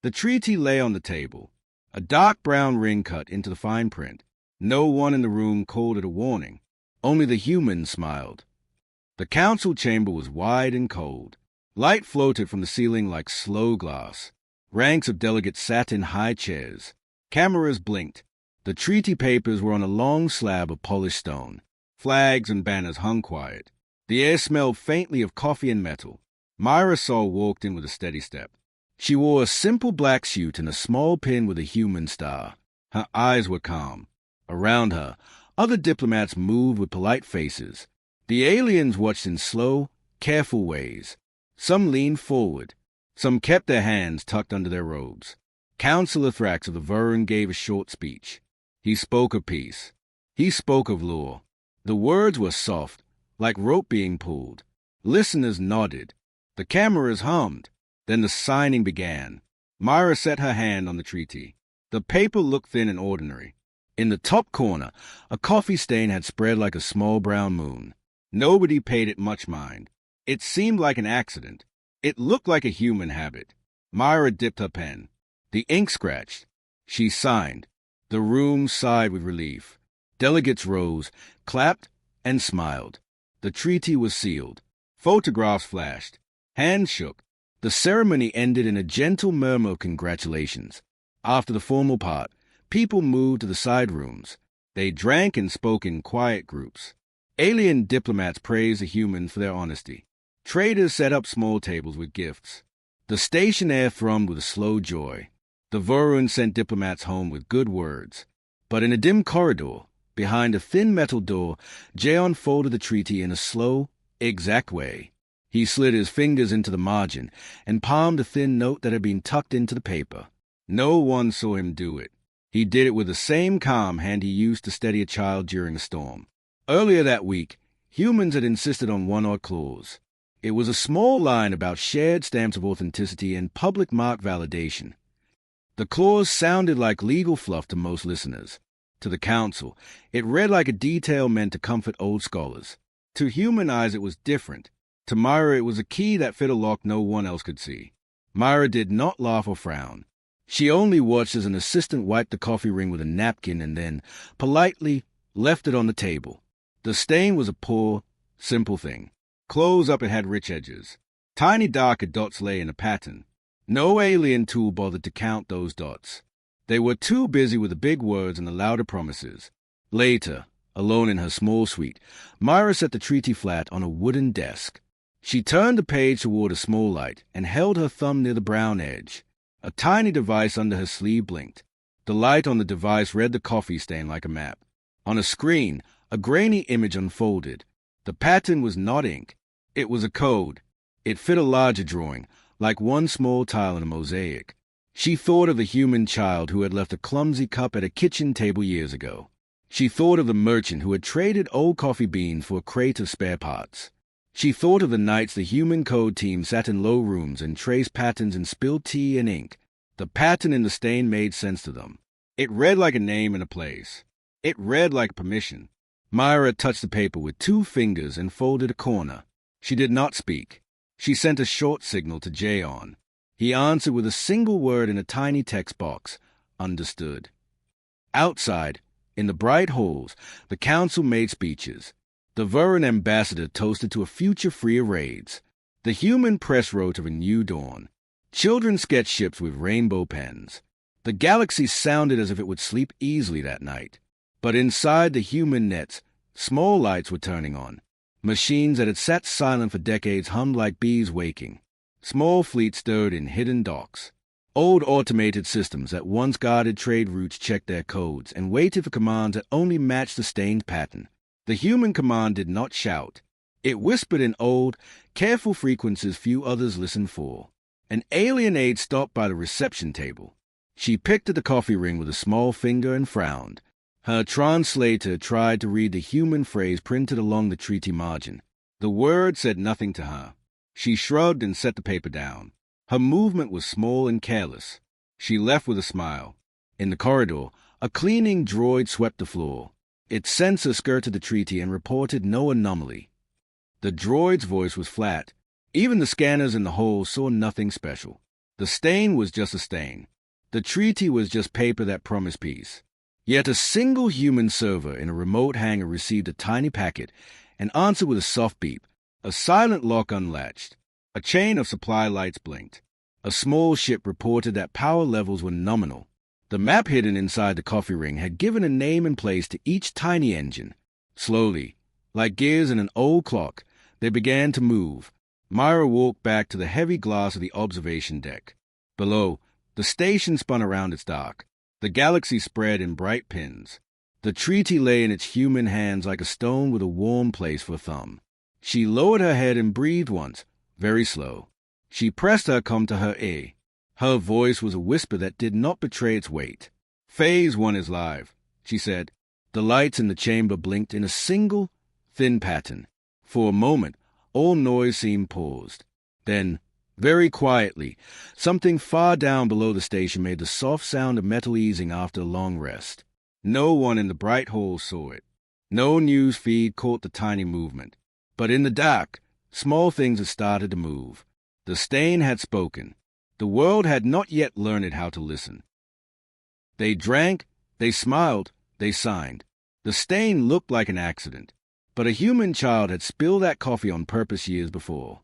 The treaty lay on the table, a dark brown ring cut into the fine print. No one in the room called it a warning. Only the humans smiled. The council chamber was wide and cold. Light floated from the ceiling like slow glass. Ranks of delegates sat in high chairs. Cameras blinked. The treaty papers were on a long slab of polished stone. Flags and banners hung quiet. The air smelled faintly of coffee and metal. Myra Saul walked in with a steady step. She wore a simple black suit and a small pin with a human star. Her eyes were calm. Around her, other diplomats moved with polite faces. The aliens watched in slow, careful ways. Some leaned forward. Some kept their hands tucked under their robes. Councillor Thrax of the Vurun gave a short speech. He spoke of peace. He spoke of law. The words were soft, like rope being pulled. Listeners nodded. The cameras hummed. Then the signing began. Myra set her hand on the treaty. The paper looked thin and ordinary. In the top corner, a coffee stain had spread like a small brown moon. Nobody paid it much mind. It seemed like an accident. It looked like a human habit. Myra dipped her pen. The ink scratched. She signed. The room sighed with relief. Delegates rose, clapped, and smiled. The treaty was sealed. Photographs flashed. Hands shook. The ceremony ended in a gentle murmur of congratulations. After the formal part, people moved to the side rooms. They drank and spoke in quiet groups. Alien diplomats praised the humans for their honesty. Traders set up small tables with gifts. The station air thrummed with a slow joy. The Vurun sent diplomats home with good words. But in a dim corridor, behind a thin metal door, Jaeon folded the treaty in a slow, exact way. He slid his fingers into the margin and palmed a thin note that had been tucked into the paper. No one saw him do it. He did it with the same calm hand he used to steady a child during a storm. Earlier that week, humans had insisted on one odd clause. It was a small line about shared stamps of authenticity and public mark validation. The clause sounded like legal fluff to most listeners. To the council, it read like a detail meant to comfort old scholars. To human eyes, it was different. To Myra, it was a key that fit a lock no one else could see. Myra did not laugh or frown. She only watched as an assistant wiped the coffee ring with a napkin and then, politely, left it on the table. The stain was a poor, simple thing. Close up, it had rich edges. Tiny darker dots lay in a pattern. No alien tool bothered to count those dots. They were too busy with the big words and the louder promises. Later, alone in her small suite, Myra set the treaty flat on a wooden desk. She turned the page toward a small light and held her thumb near the brown edge. A tiny device under her sleeve blinked. The light on the device read the coffee stain like a map. On a screen, a grainy image unfolded. The pattern was not ink. It was a code. It fit a larger drawing, like one small tile in a mosaic. She thought of the human child who had left a clumsy cup at a kitchen table years ago. She thought of the merchant who had traded old coffee beans for a crate of spare parts. She thought of the nights the human code team sat in low rooms and traced patterns in spilled tea and ink. The pattern in the stain made sense to them. It read like a name and a place. It read like permission. Myra touched the paper with 2 fingers and folded a corner. She did not speak. She sent a short signal to Jaeon. He answered with a single word in a tiny text box. Understood. Outside, in the bright halls, the council made speeches. The Vurun ambassador toasted to a future free of raids. The human press wrote of a new dawn. Children sketched ships with rainbow pens. The galaxy sounded as if it would sleep easily that night. But inside the human nets, small lights were turning on. Machines that had sat silent for decades hummed like bees waking. Small fleets stirred in hidden docks. Old automated systems that once guarded trade routes checked their codes and waited for commands that only matched the stained pattern. The human command did not shout. It whispered in old, careful frequencies few others listened for. An alien aide stopped by the reception table. She picked at the coffee ring with a small finger and frowned. Her translator tried to read the human phrase printed along the treaty margin. The word said nothing to her. She shrugged and set the paper down. Her movement was small and careless. She left with a smile. In the corridor, a cleaning droid swept the floor. Its sensor skirted the treaty and reported no anomaly. The droid's voice was flat. Even the scanners in the hole saw nothing special. The stain was just a stain. The treaty was just paper that promised peace. Yet a single human server in a remote hangar received a tiny packet and answered with a soft beep. A silent lock unlatched. A chain of supply lights blinked. A small ship reported that power levels were nominal. The map hidden inside the coffee ring had given a name and place to each tiny engine. Slowly, like gears in an old clock, they began to move. Myra walked back to the heavy glass of the observation deck. Below, the station spun around its dark. The galaxy spread in bright pins. The treaty lay in its human hands like a stone with a warm place for a thumb. She lowered her head and breathed once, very slow. She pressed her cum to her ear. Her voice was a whisper that did not betray its weight. "Phase 1 is live," she said. The lights in the chamber blinked in a single, thin pattern. For a moment, all noise seemed paused. Then, very quietly, something far down below the station made the soft sound of metal easing after a long rest. No one in the bright hall saw it. No news feed caught the tiny movement. But in the dark, small things had started to move. The stain had spoken. The world had not yet learned how to listen. They drank, they smiled, they signed. The stain looked like an accident, but a human child had spilled that coffee on purpose years before.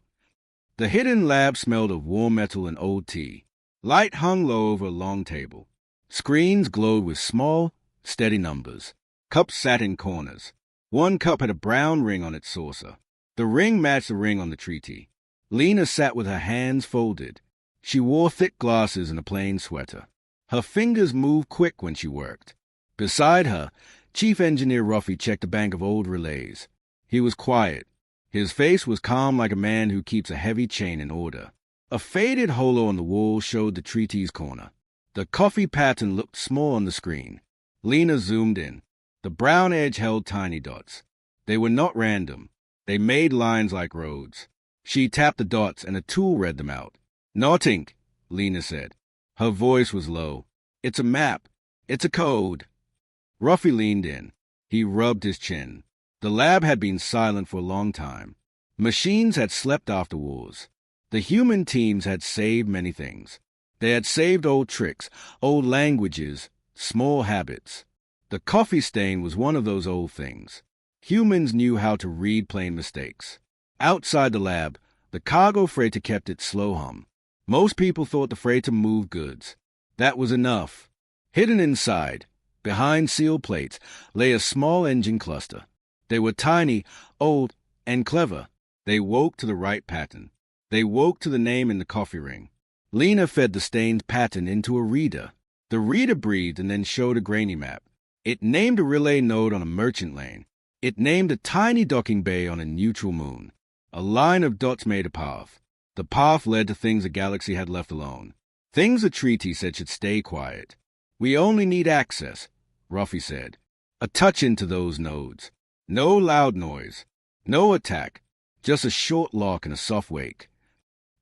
The hidden lab smelled of warm metal and old tea. Light hung low over a long table. Screens glowed with small, steady numbers. Cups sat in corners. One cup had a brown ring on its saucer. The ring matched the ring on the treaty. Lena sat with her hands folded. She wore thick glasses and a plain sweater. Her fingers moved quick when she worked. Beside her, Chief Engineer Ruffy checked a bank of old relays. He was quiet. His face was calm like a man who keeps a heavy chain in order. A faded holo on the wall showed the treaty's corner. The coffee pattern looked small on the screen. Lena zoomed in. The brown edge held tiny dots. They were not random. They made lines like roads. She tapped the dots and a tool read them out. "Not ink," Lena said. Her voice was low. "It's a map. It's a code." Ruffy leaned in. He rubbed his chin. The lab had been silent for a long time. Machines had slept after wars. The human teams had saved many things. They had saved old tricks, old languages, small habits. The coffee stain was one of those old things. Humans knew how to read plain mistakes. Outside the lab, the cargo freighter kept its slow hum. Most people thought the freighter moved goods. That was enough. Hidden inside, behind sealed plates, lay a small engine cluster. They were tiny, old, and clever. They woke to the right pattern. They woke to the name in the coffee ring. Lena fed the stained pattern into a reader. The reader breathed and then showed a grainy map. It named a relay node on a merchant lane. It named a tiny docking bay on a neutral moon. A line of dots made a path. The path led to things the galaxy had left alone. Things the treaty said should stay quiet. "We only need access," Ruffy said. A touch into those nodes. No loud noise. No attack. Just a short lock and a soft wake.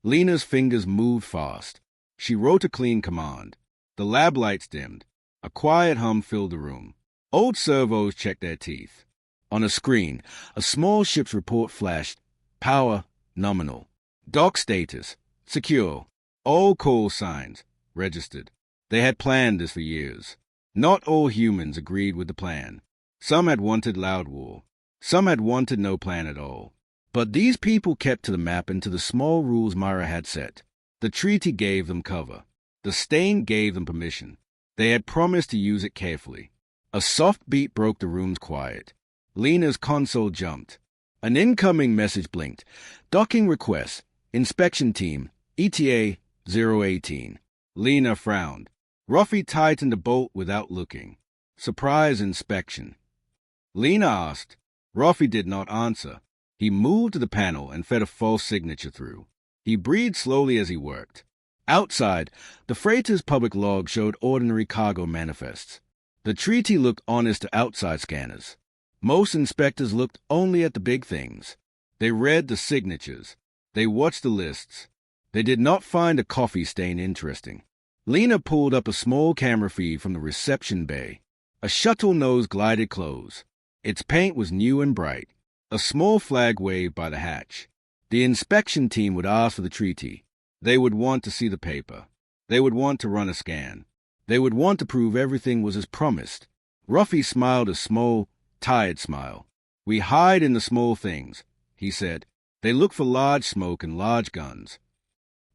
Lena's fingers moved fast. She wrote a clean command. The lab lights dimmed. A quiet hum filled the room. Old servos checked their teeth. On a screen, a small ship's report flashed. Power, nominal. Dock status, secure. All call signs, registered. They had planned this for years. Not all humans agreed with the plan. Some had wanted loud war. Some had wanted no plan at all. But these people kept to the map and to the small rules Myra had set. The treaty gave them cover. The stain gave them permission. They had promised to use it carefully. A soft beat broke the room's quiet. Lena's console jumped. An incoming message blinked. Docking request. Inspection team. ETA 018. Lena frowned. Ruffy tightened the bolt without looking. Surprise inspection. Lena asked. Ruffy did not answer. He moved to the panel and fed a false signature through. He breathed slowly as he worked. Outside, the freighter's public log showed ordinary cargo manifests. The treaty looked honest to outside scanners. Most inspectors looked only at the big things. They read the signatures. They watched the lists. They did not find a coffee stain interesting. Lena pulled up a small camera feed from the reception bay. A shuttle nose glided close. Its paint was new and bright. A small flag waved by the hatch. The inspection team would ask for the treaty. They would want to see the paper. They would want to run a scan. They would want to prove everything was as promised. Ruffy smiled a small, tired smile. "We hide in the small things," he said. "They look for large smoke and large guns."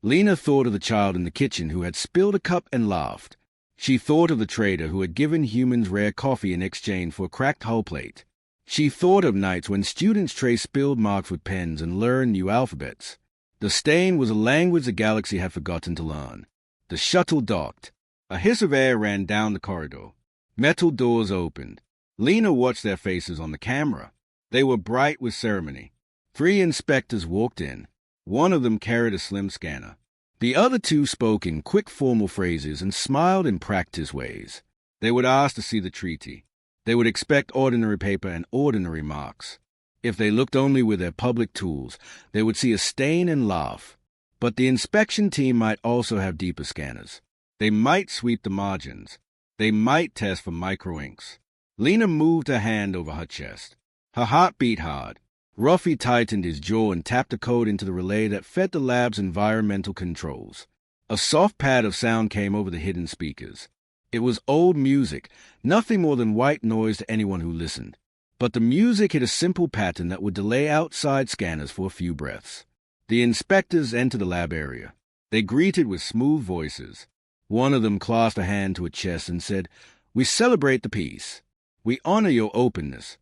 Lena thought of the child in the kitchen who had spilled a cup and laughed. She thought of the trader who had given humans rare coffee in exchange for a cracked hull plate. She thought of nights when students traced spilled marks with pens and learned new alphabets. The stain was a language the galaxy had forgotten to learn. The shuttle docked. A hiss of air ran down the corridor. Metal doors opened. Lena watched their faces on the camera. They were bright with ceremony. 3 inspectors walked in. One of them carried a slim scanner. The other 2 spoke in quick formal phrases and smiled in practiced ways. They would ask to see the treaty. They would expect ordinary paper and ordinary marks. If they looked only with their public tools, they would see a stain and laugh. But the inspection team might also have deeper scanners. They might sweep the margins. They might test for micro-inks. Lena moved her hand over her chest. Her heart beat hard. Ruffy tightened his jaw and tapped a code into the relay that fed the lab's environmental controls. A soft pad of sound came over the hidden speakers. It was old music, nothing more than white noise to anyone who listened. But the music hit a simple pattern that would delay outside scanners for a few breaths. The inspectors entered the lab area. They greeted with smooth voices. One of them clasped a hand to her chest and said, "We celebrate the peace. We honor your openness."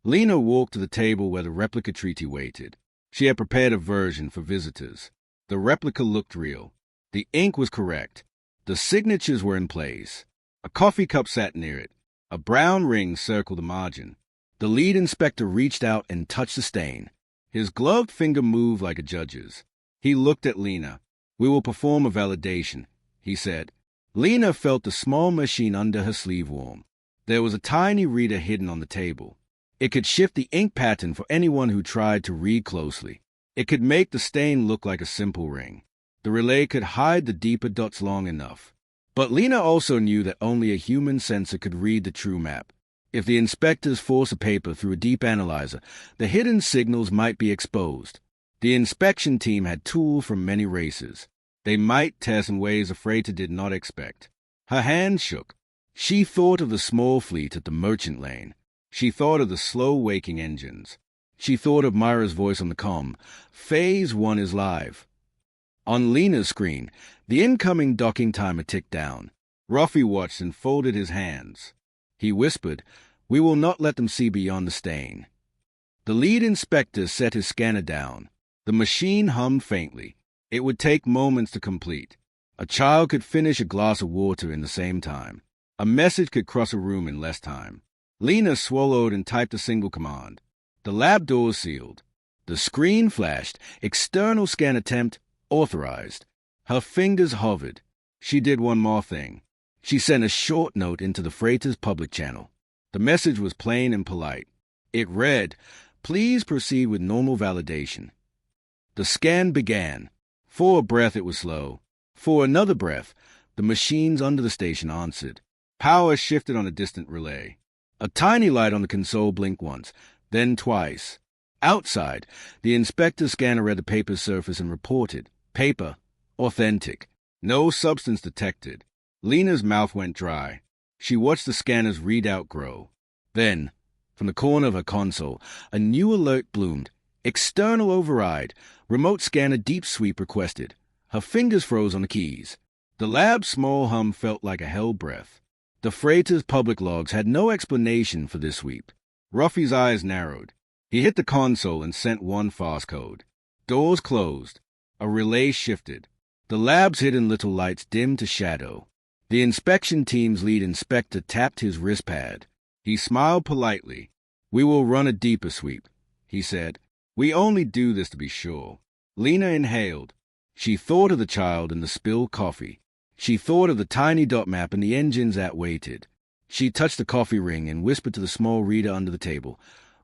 Lena walked to the table where the replica treaty waited. She had prepared a version for visitors. The replica looked real. The ink was correct. The signatures were in place. A coffee cup sat near it. A brown ring circled the margin. The lead inspector reached out and touched the stain. His gloved finger moved like a judge's. He looked at Lena. "We will perform a validation," he said. Lena felt the small machine under her sleeve warm. There was a tiny reader hidden on the table. It could shift the ink pattern for anyone who tried to read closely. It could make the stain look like a simple ring. The relay could hide the deeper dots long enough. But Lena also knew that only a human sensor could read the true map. If the inspectors forced a paper through a deep analyzer, the hidden signals might be exposed. The inspection team had tools from many races. They might test in ways a freighter did not expect. Her hand shook. She thought of the small fleet at the merchant lane. She thought of the slow-waking engines. She thought of Myra's voice on the comm. "Phase 1 is live." On Lena's screen, the incoming docking timer ticked down. Ruffy watched and folded his hands. He whispered, "We will not let them see beyond the stain." The lead inspector set his scanner down. The machine hummed faintly. It would take moments to complete. A child could finish a glass of water in the same time. A message could cross a room in less time. Lena swallowed and typed a single command. The lab doors sealed. The screen flashed. External scan attempt authorized. Her fingers hovered. She did one more thing. She sent a short note into the freighter's public channel. The message was plain and polite. It read, "Please proceed with normal validation." The scan began. For a breath it was slow. For another breath, the machines under the station answered. Power shifted on a distant relay. A tiny light on the console blinked once, then twice. Outside, the inspector scanner read the paper's surface and reported, "Paper, authentic. No substance detected." Lena's mouth went dry. She watched the scanner's readout grow. Then, from the corner of her console, a new alert bloomed. "External override. Remote scanner deep sweep requested." Her fingers froze on the keys. The lab's small hum felt like a held breath. The freighter's public logs had no explanation for this sweep. Ruffy's eyes narrowed. He hit the console and sent one fast code. Doors closed. A relay shifted. The lab's hidden little lights dimmed to shadow. The inspection team's lead inspector tapped his wrist pad. He smiled politely. "We will run a deeper sweep," he said. "We only do this to be sure." Lena inhaled. She thought of the child and the spilled coffee. She thought of the tiny dot map and the engines that waited. She touched the coffee ring and whispered to the small reader under the table,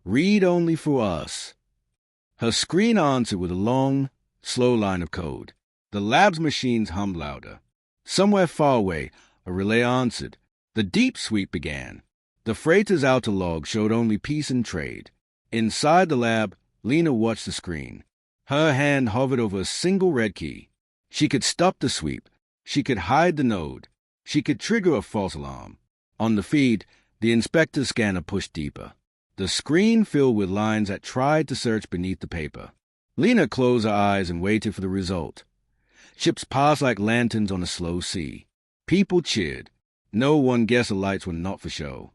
"Read only for us." Her screen answered with a long, slow line of code. The lab's machines hummed louder. Somewhere far away, a relay answered. The deep sweep began. The freighter's outer log showed only peace and trade. Inside the lab, Lena watched the screen. Her hand hovered over a single red key. She could stop the sweep. She could hide the node. She could trigger a false alarm. On the feed, the inspector's scanner pushed deeper. The screen filled with lines that tried to search beneath the paper. Lena closed her eyes and waited for the result. Ships passed like lanterns on a slow sea. People cheered. No one guessed the lights were not for show.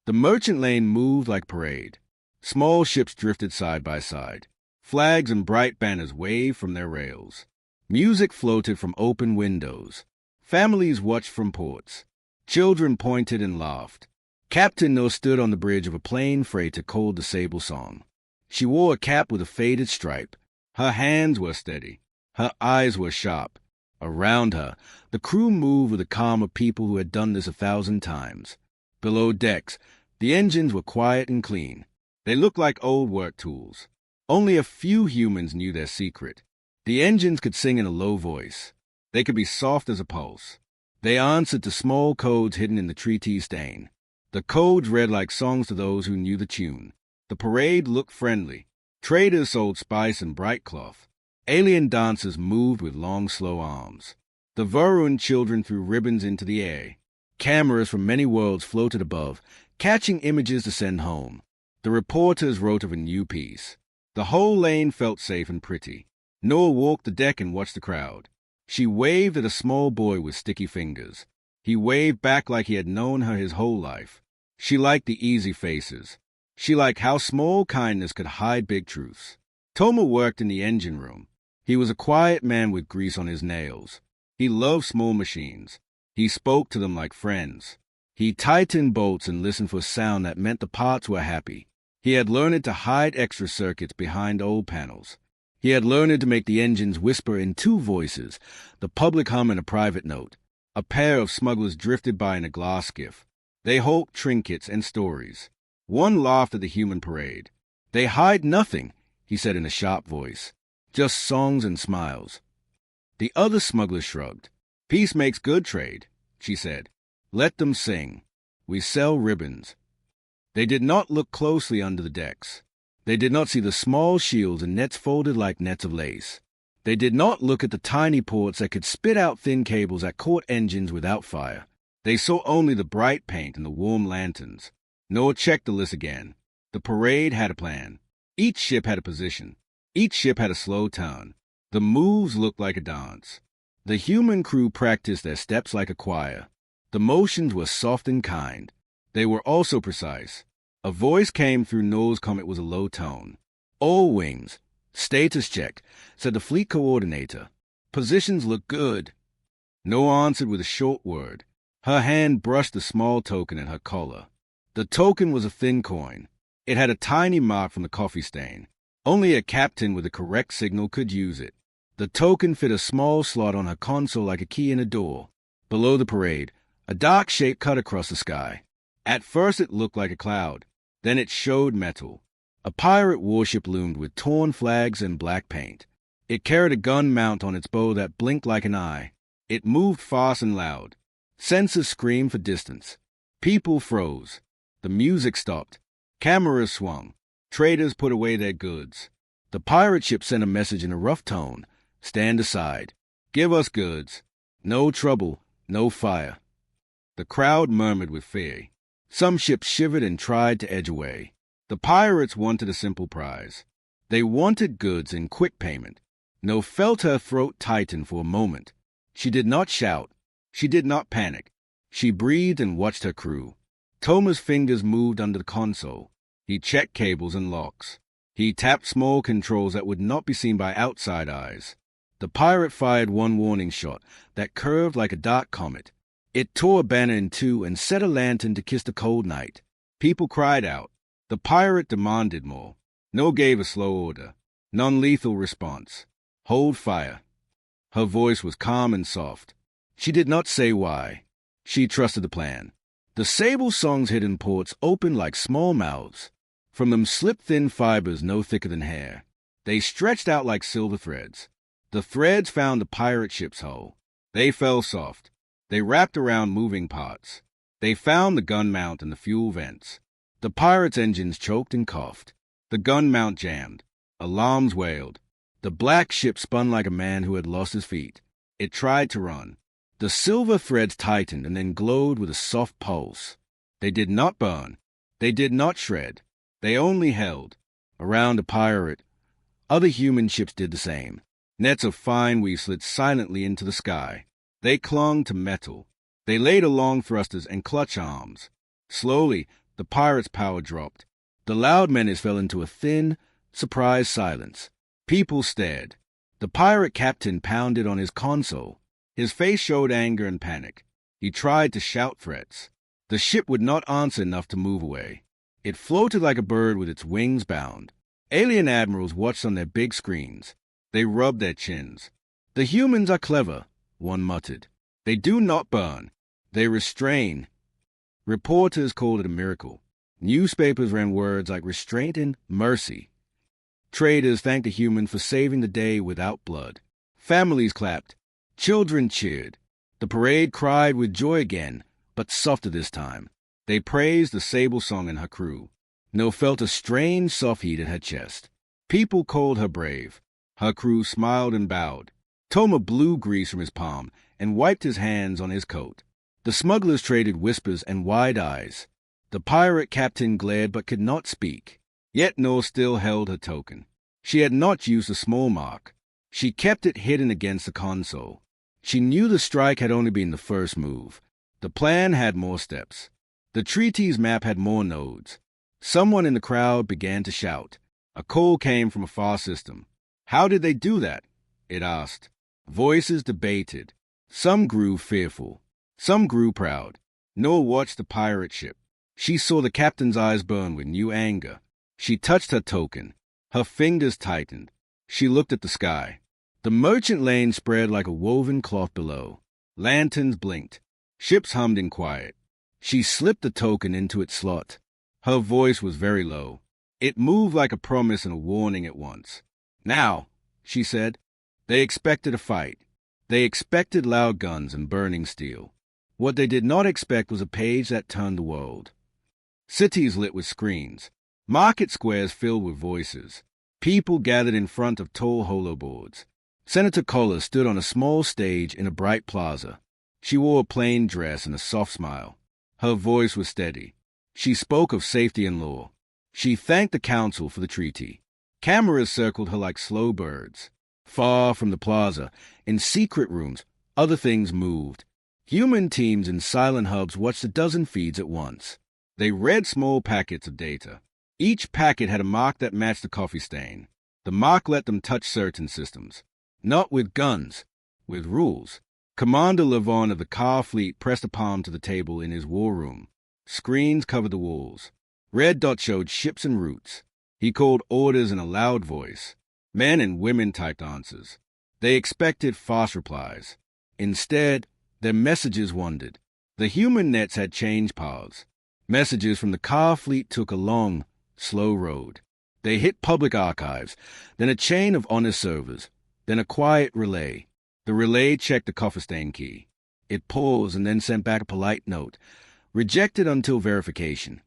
The merchant lane moved like parade. Small ships drifted side by side. Flags and bright banners waved from their rails. Music floated from open windows. Families watched from ports. Children pointed and laughed. Captain No stood on the bridge of a plain freighter called the Sable Song. She wore a cap with a faded stripe. Her hands were steady. Her eyes were sharp. Around her, the crew moved with the calm of people who had done this 1,000 times. Below decks, the engines were quiet and clean. They looked like old work tools. Only a few humans knew their secret. The engines could sing in a low voice. They could be soft as a pulse. They answered to small codes hidden in the treaty stain. The codes read like songs to those who knew the tune. The parade looked friendly. Traders sold spice and bright cloth. Alien dancers moved with long, slow arms. The Varun children threw ribbons into the air. Cameras from many worlds floated above, catching images to send home. The reporters wrote of a new piece. The whole lane felt safe and pretty. Noah walked the deck and watched the crowd. She waved at a small boy with sticky fingers. He waved back like he had known her his whole life. She liked the easy faces. She liked how small kindness could hide big truths. Toma worked in the engine room. He was a quiet man with grease on his nails. He loved small machines. He spoke to them like friends. He tightened bolts and listened for sound that meant the parts were happy. He had learned to hide extra circuits behind old panels. He had learned to make the engines whisper in two voices, the public hum and a private note. A pair of smugglers drifted by in a glass skiff. They hawked trinkets and stories. One laughed at the human parade. "They hide nothing," he said in a sharp voice. "Just songs and smiles." The other smuggler shrugged. "Peace makes good trade," she said. "Let them sing. We sell ribbons." They did not look closely under the decks. They did not see the small shields and nets folded like nets of lace. They did not look at the tiny ports that could spit out thin cables that caught engines without fire. They saw only the bright paint and the warm lanterns. Noah checked the list again. The parade had a plan. Each ship had a position. Each ship had a slow turn. The moves looked like a dance. The human crew practiced their steps like a choir. The motions were soft and kind. They were also precise. A voice came through Noah's comm. It was a low tone. "All wings. Status check," said the fleet coordinator. "Positions look good." Noah answered with a short word. Her hand brushed the small token at her collar. The token was a thin coin. It had a tiny mark from the coffee stain. Only a captain with the correct signal could use it. The token fit a small slot on her console like a key in a door. Below the parade, a dark shape cut across the sky. At first it looked like a cloud. Then it showed metal. A pirate warship loomed with torn flags and black paint. It carried a gun mount on its bow that blinked like an eye. It moved fast and loud. Sensors screamed for distance. People froze. The music stopped. Cameras swung. Traders put away their goods. The pirate ship sent a message in a rough tone. "Stand aside. Give us goods. No trouble, no fire." The crowd murmured with fear. Some ships shivered and tried to edge away. The pirates wanted a simple prize. They wanted goods in quick payment. No felt her throat tighten for a moment. She did not shout. She did not panic. She breathed and watched her crew. Toma's fingers moved under the console. He checked cables and locks. He tapped small controls that would not be seen by outside eyes. The pirate fired one warning shot that curved like a dark comet. It tore a banner in two and set a lantern to kiss the cold night. People cried out. The pirate demanded more. Noah gave a slow order. Non-lethal response. Hold fire. Her voice was calm and soft. She did not say why. She trusted the plan. The Sable Song's hidden ports opened like small mouths. From them slipped thin fibers no thicker than hair. They stretched out like silver threads. The threads found the pirate ship's hull. They fell soft. They wrapped around moving parts. They found the gun mount and the fuel vents. The pirate's engines choked and coughed. The gun mount jammed. Alarms wailed. The black ship spun like a man who had lost his feet. It tried to run. The silver threads tightened and then glowed with a soft pulse. They did not burn. They did not shred. They only held. Around the pirate, other human ships did the same. Nets of fine weave slid silently into the sky. They clung to metal. They laid along thrusters and clutch arms. Slowly, the pirate's power dropped. The loud menace fell into a thin, surprised silence. People stared. The pirate captain pounded on his console. His face showed anger and panic. He tried to shout threats. The ship would not answer enough to move away. It floated like a bird with its wings bound. Alien admirals watched on their big screens. They rubbed their chins. "The humans are clever," one muttered. "They do not burn. They restrain." Reporters called it a miracle. Newspapers ran words like restraint and mercy. Traders thanked the humans for saving the day without blood. Families clapped. Children cheered. The parade cried with joy again, but softer this time. They praised the sable song and her crew. Nell felt a strange soft heat at her chest. People called her brave. Her crew smiled and bowed. Toma blew grease from his palm and wiped his hands on his coat. The smugglers traded whispers and wide eyes. The pirate captain glared but could not speak. Yet Nell still held her token. She had not used the small mark. She kept it hidden against the console. She knew the strike had only been the first move. The plan had more steps. The treaty's map had more nodes. Someone in the crowd began to shout. A call came from a far system. "How did they do that?" it asked. Voices debated. Some grew fearful. Some grew proud. Nell watched the pirate ship. She saw the captain's eyes burn with new anger. She touched her token. Her fingers tightened. She looked at the sky. The merchant lane spread like a woven cloth below. Lanterns blinked. Ships hummed in quiet. She slipped the token into its slot. Her voice was very low. It moved like a promise and a warning at once. "Now," she said. They expected a fight. They expected loud guns and burning steel. What they did not expect was a page that turned the world. Cities lit with screens. Market squares filled with voices. People gathered in front of tall holoboards. Senator Kohler stood on a small stage in a bright plaza. She wore a plain dress and a soft smile. Her voice was steady. She spoke of safety and law. She thanked the council for the treaty. Cameras circled her like slow birds. Far from the plaza, in secret rooms, other things moved. Human teams in silent hubs watched a dozen feeds at once. They read small packets of data. Each packet had a mark that matched the coffee stain. The mark let them touch certain systems. Not with guns, with rules. Commander Levon of the Car Fleet pressed a palm to the table in his war room. Screens covered the walls. Red dots showed ships and routes. He called orders in a loud voice. Men and women typed answers. They expected fast replies. Instead, their messages wandered. The human nets had changed paths. Messages from the Car Fleet took a long, slow road. They hit public archives, then a chain of honest servers, then a quiet relay. The relay checked the coffee stain key. It paused and then sent back a polite note, rejected until verification.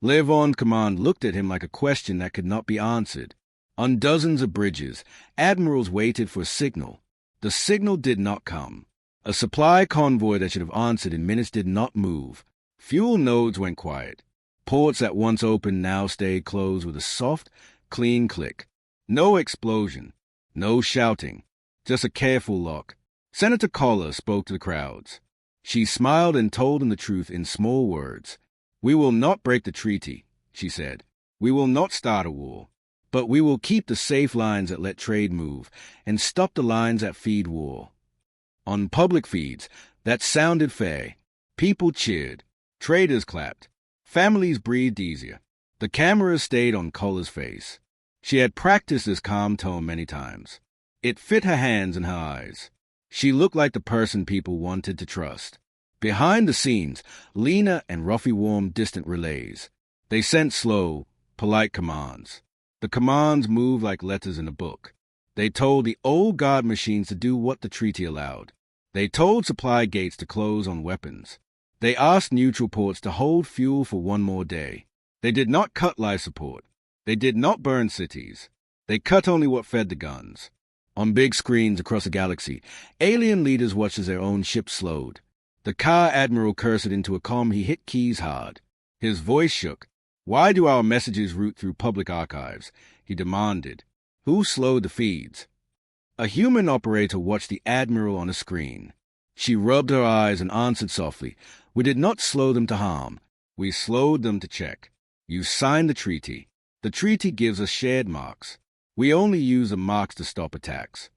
Levon's command looked at him like a question that could not be answered. On dozens of bridges, admirals waited for a signal. The signal did not come. A supply convoy that should have answered in minutes did not move. Fuel nodes went quiet. Ports that once opened now stayed closed with a soft, clean click. No explosion. No shouting. Just a careful lock. Senator Kohler spoke to the crowds. She smiled and told them the truth in small words. "We will not break the treaty," she said. "We will not start a war. But we will keep the safe lines that let trade move and stop the lines that feed war." On public feeds, that sounded fair. People cheered. Traders clapped. Families breathed easier. The cameras stayed on Kohler's face. She had practiced this calm tone many times. It fit her hands and her eyes. She looked like the person people wanted to trust. Behind the scenes, Lena and Ruffy warmed distant relays. They sent slow, polite commands. The commands moved like letters in a book. They told the old guard machines to do what the treaty allowed. They told supply gates to close on weapons. They asked neutral ports to hold fuel for one more day. They did not cut life support. They did not burn cities. They cut only what fed the guns. On big screens across the galaxy, alien leaders watched as their own ship slowed. The Ka Admiral cursed into a comm. He hit keys hard. His voice shook. Why do our messages route through public archives? He demanded. Who slowed the feeds? A human operator watched the Admiral on a screen. She rubbed her eyes and answered softly. We did not slow them to harm. We slowed them to check. You signed the treaty. The treaty gives us shared marks. We only use the marks to stop attacks.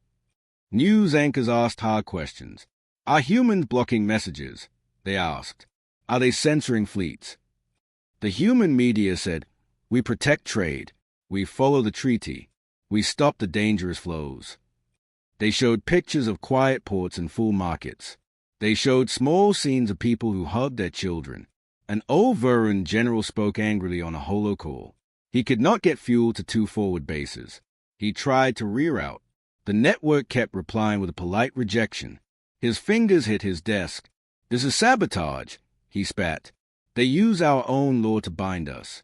News anchors asked hard questions. Are humans blocking messages? They asked. Are they censoring fleets? The human media said, we protect trade. We follow the treaty. We stop the dangerous flows. They showed pictures of quiet ports and full markets. They showed small scenes of people who hugged their children. An old Vuran general spoke angrily on a holo call. He could not get fuel to 2 forward bases. He tried to reroute. The network kept replying with a polite rejection. His fingers hit his desk. This is sabotage, he spat. They use our own law to bind us.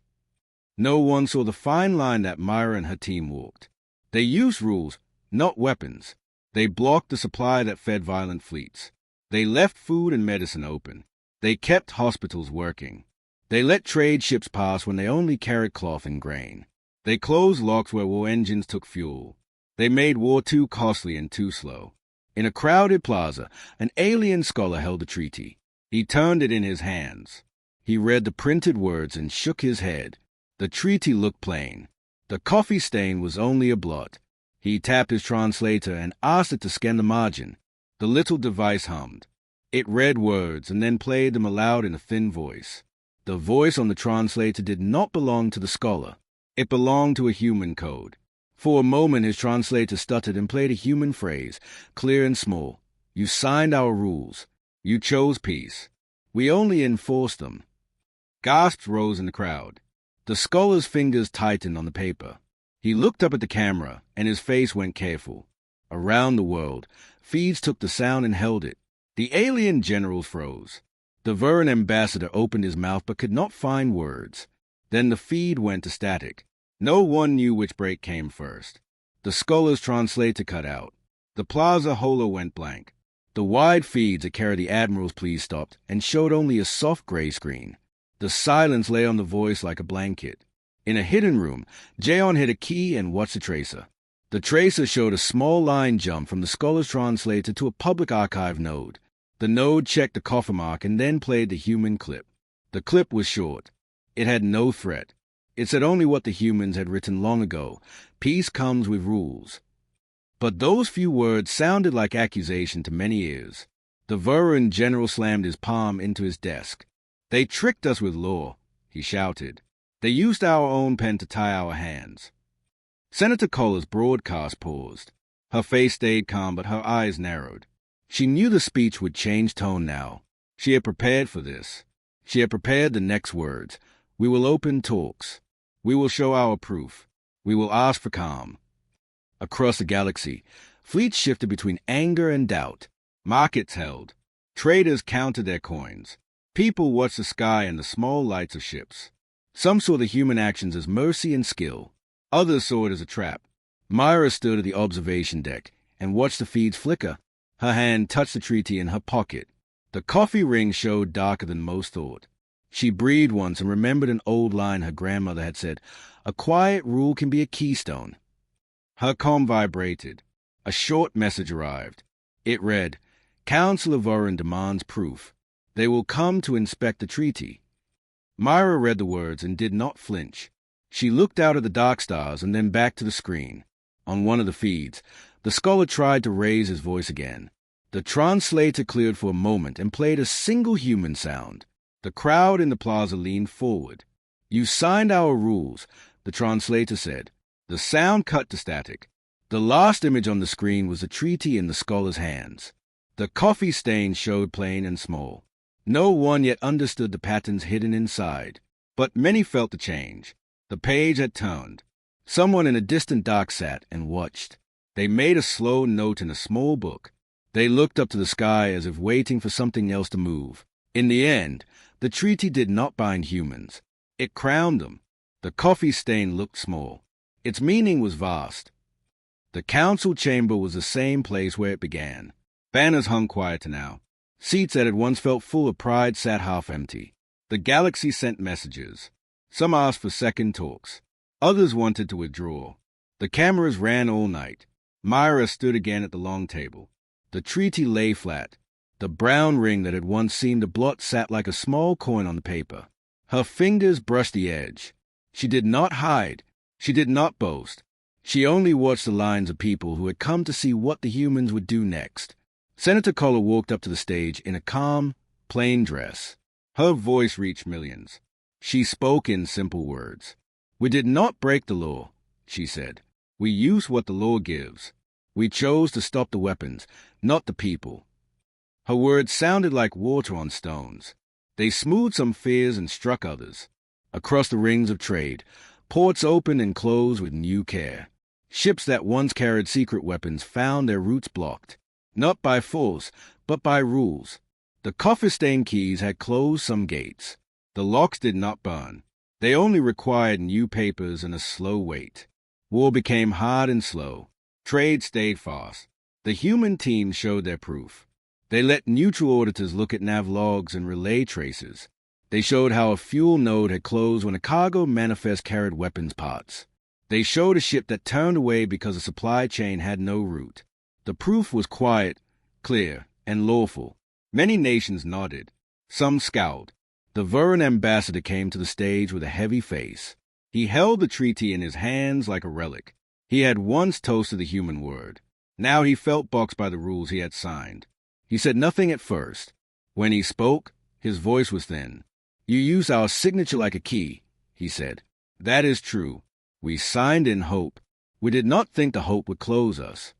No one saw the fine line that Myra and her team walked. They used rules, not weapons. They blocked the supply that fed violent fleets. They left food and medicine open. They kept hospitals working. They let trade ships pass when they only carried cloth and grain. They closed locks where war engines took fuel. They made war too costly and too slow. In a crowded plaza, an alien scholar held a treaty. He turned it in his hands. He read the printed words and shook his head. The treaty looked plain. The coffee stain was only a blot. He tapped his translator and asked it to scan the margin. The little device hummed. It read words and then played them aloud in a thin voice. The voice on the translator did not belong to the scholar. It belonged to a human code. For a moment his translator stuttered and played a human phrase, clear and small. You signed our rules. You chose peace. We only enforced them. Gasps rose in the crowd. The scholar's fingers tightened on the paper. He looked up at the camera, and his face went careful. Around the world, feeds took the sound and held it. The alien generals froze. The Vuran ambassador opened his mouth but could not find words. Then the feed went to static. No one knew which break came first. The scholar's translator cut out. The plaza holo went blank. The wide feeds that carried the Admiral's pleas stopped and showed only a soft gray screen. The silence lay on the voice like a blanket. In a hidden room, Jayon hit a key and watched the tracer. The tracer showed a small line jump from the scholar's translator to a public archive node. The node checked the coffin mark and then played the human clip. The clip was short. It had no threat. It said only what the humans had written long ago. Peace comes with rules. But those few words sounded like accusation to many ears. The Vuran general slammed his palm into his desk. They tricked us with law, he shouted. They used our own pen to tie our hands. Senator Kohler's broadcast paused. Her face stayed calm, but her eyes narrowed. She knew the speech would change tone now. She had prepared for this. She had prepared the next words. We will open talks. We will show our proof. We will ask for calm. Across the galaxy, fleets shifted between anger and doubt. Markets held. Traders counted their coins. People watched the sky and the small lights of ships. Some saw the human actions as mercy and skill. Others saw it as a trap. Myra stood at the observation deck and watched the feeds flicker. Her hand touched the treaty in her pocket. The coffee ring showed darker than most thought. She breathed once and remembered an old line her grandmother had said, "A quiet rule can be a keystone." Her comm vibrated. A short message arrived. It read, Council of Vuran demands proof. They will come to inspect the treaty. Myra read the words and did not flinch. She looked out at the dark stars and then back to the screen. On one of the feeds, the scholar tried to raise his voice again. The translator cleared for a moment and played a single human sound. The crowd in the plaza leaned forward. You signed our rules, the translator said. The sound cut to static. The last image on the screen was the treaty in the scholar's hands. The coffee stain showed plain and small. No one yet understood the patterns hidden inside, but many felt the change. The page had turned. Someone in a distant dock sat and watched. They made a slow note in a small book. They looked up to the sky as if waiting for something else to move. In the end, the treaty did not bind humans. It crowned them. The coffee stain looked small. Its meaning was vast. The council chamber was the same place where it began. Banners hung quieter now. Seats that had once felt full of pride sat half empty. The galaxy sent messages. Some asked for second talks. Others wanted to withdraw. The cameras ran all night. Myra stood again at the long table. The treaty lay flat. The brown ring that had once seemed a blot sat like a small coin on the paper. Her fingers brushed the edge. She did not hide. She did not boast. She only watched the lines of people who had come to see what the humans would do next. Senator Kohler walked up to the stage in a calm, plain dress. Her voice reached millions. She spoke in simple words. "We did not break the law," she said. "We used what the law gives. We chose to stop the weapons, not the people." Her words sounded like water on stones. They smoothed some fears and struck others. Across the rings of trade, ports opened and closed with new care. Ships that once carried secret weapons found their routes blocked, not by force, but by rules. The coffee-stained keys had closed some gates. The locks did not burn. They only required new papers and a slow wait. War became hard and slow. Trade stayed fast. The human team showed their proof. They let neutral auditors look at nav logs and relay traces. They showed how a fuel node had closed when a cargo manifest carried weapons parts. They showed a ship that turned away because the supply chain had no route. The proof was quiet, clear, and lawful. Many nations nodded. Some scowled. The Vuran ambassador came to the stage with a heavy face. He held the treaty in his hands like a relic. He had once toasted the human word. Now he felt boxed by the rules he had signed. He said nothing at first. When he spoke, his voice was thin. "You use our signature like a key," he said. "That is true. We signed in hope. We did not think the hope would close us."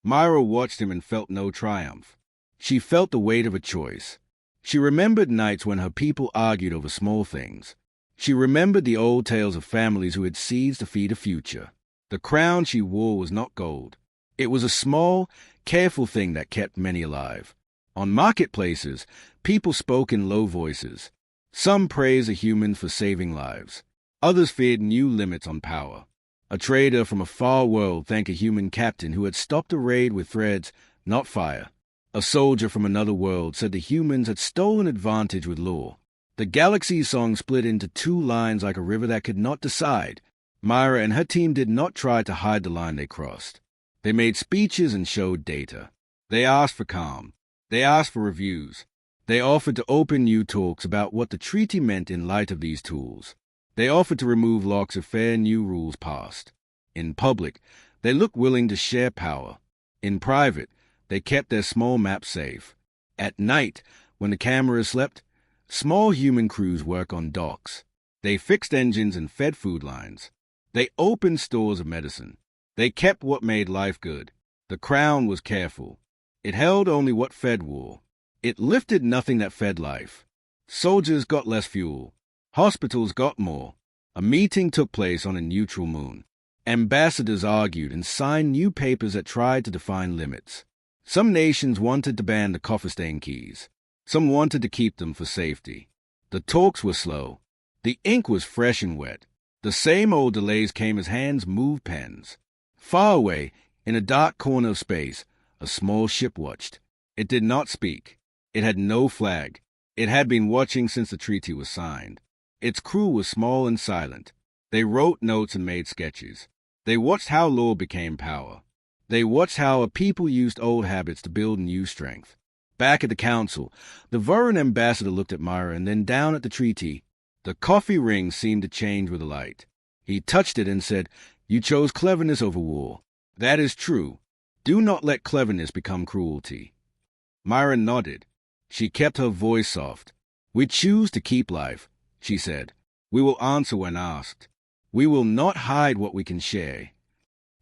Myra watched him and felt no triumph. She felt the weight of a choice. She remembered nights when her people argued over small things. She remembered the old tales of families who had seeds to feed a future. The crown she wore was not gold. It was a small, careful thing that kept many alive. On marketplaces, people spoke in low voices. Some praised a human for saving lives. Others feared new limits on power. A trader from a far world thanked a human captain who had stopped a raid with threads, not fire. A soldier from another world said the humans had stolen advantage with law. The galaxy song split into two lines like a river that could not decide. Myra and her team did not try to hide the line they crossed. They made speeches and showed data. They asked for calm. They asked for reviews. They offered to open new talks about what the treaty meant in light of these tools. They offered to remove locks if fair new rules passed. In public, they looked willing to share power. In private, they kept their small maps safe. At night, when the cameras slept, small human crews worked on docks. They fixed engines and fed food lines. They opened stores of medicine. They kept what made life good. The crown was careful. It held only what fed war. It lifted nothing that fed life. Soldiers got less fuel. Hospitals got more. A meeting took place on a neutral moon. Ambassadors argued and signed new papers that tried to define limits. Some nations wanted to ban the coffer-stain keys. Some wanted to keep them for safety. The talks were slow. The ink was fresh and wet. The same old delays came as hands moved pens. Far away, in a dark corner of space, a small ship watched. It did not speak. It had no flag. It had been watching since the treaty was signed. Its crew was small and silent. They wrote notes and made sketches. They watched how law became power. They watched how a people used old habits to build new strength. Back at the council, the Vuran ambassador looked at Myra and then down at the treaty. The coffee ring seemed to change with the light. He touched it and said, "You chose cleverness over war. That is true. Do not let cleverness become cruelty." Myra nodded. She kept her voice soft. "We choose to keep life," she said. "We will answer when asked. We will not hide what we can share."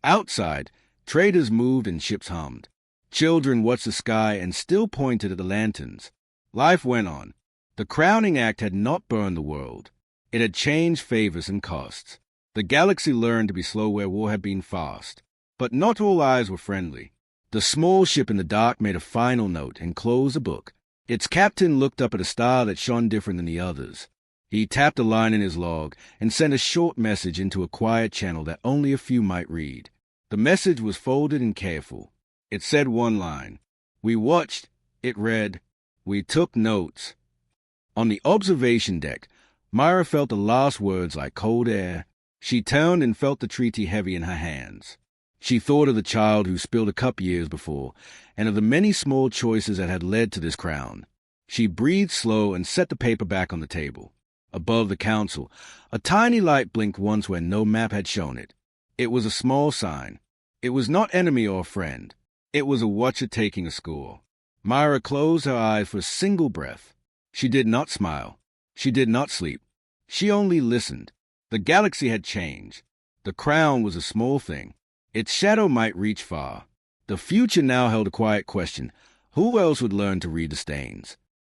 Outside, traders moved and ships hummed. Children watched the sky and still pointed at the lanterns. Life went on. The crowning act had not burned the world. It had changed favors and costs. The galaxy learned to be slow where war had been fast. But not all eyes were friendly. The small ship in the dark made a final note and closed the book. Its captain looked up at a star that shone different than the others. He tapped a line in his log and sent a short message into a quiet channel that only a few might read. The message was folded and careful. It said one line. We watched. It read, we took notes. On the observation deck, Myra felt the last words like cold air. She turned and felt the treaty heavy in her hands. She thought of the child who spilled a cup years before, and of the many small choices that had led to this crown. She breathed slow and set the paper back on the table. Above the council, a tiny light blinked once where no map had shown it. It was a small sign. It was not enemy or friend. It was a watcher taking a score. Myra closed her eyes for a single breath. She did not smile. She did not sleep. She only listened. The galaxy had changed. The crown was a small thing. Its shadow might reach far. The future now held a quiet question. Who else would learn to read the stains?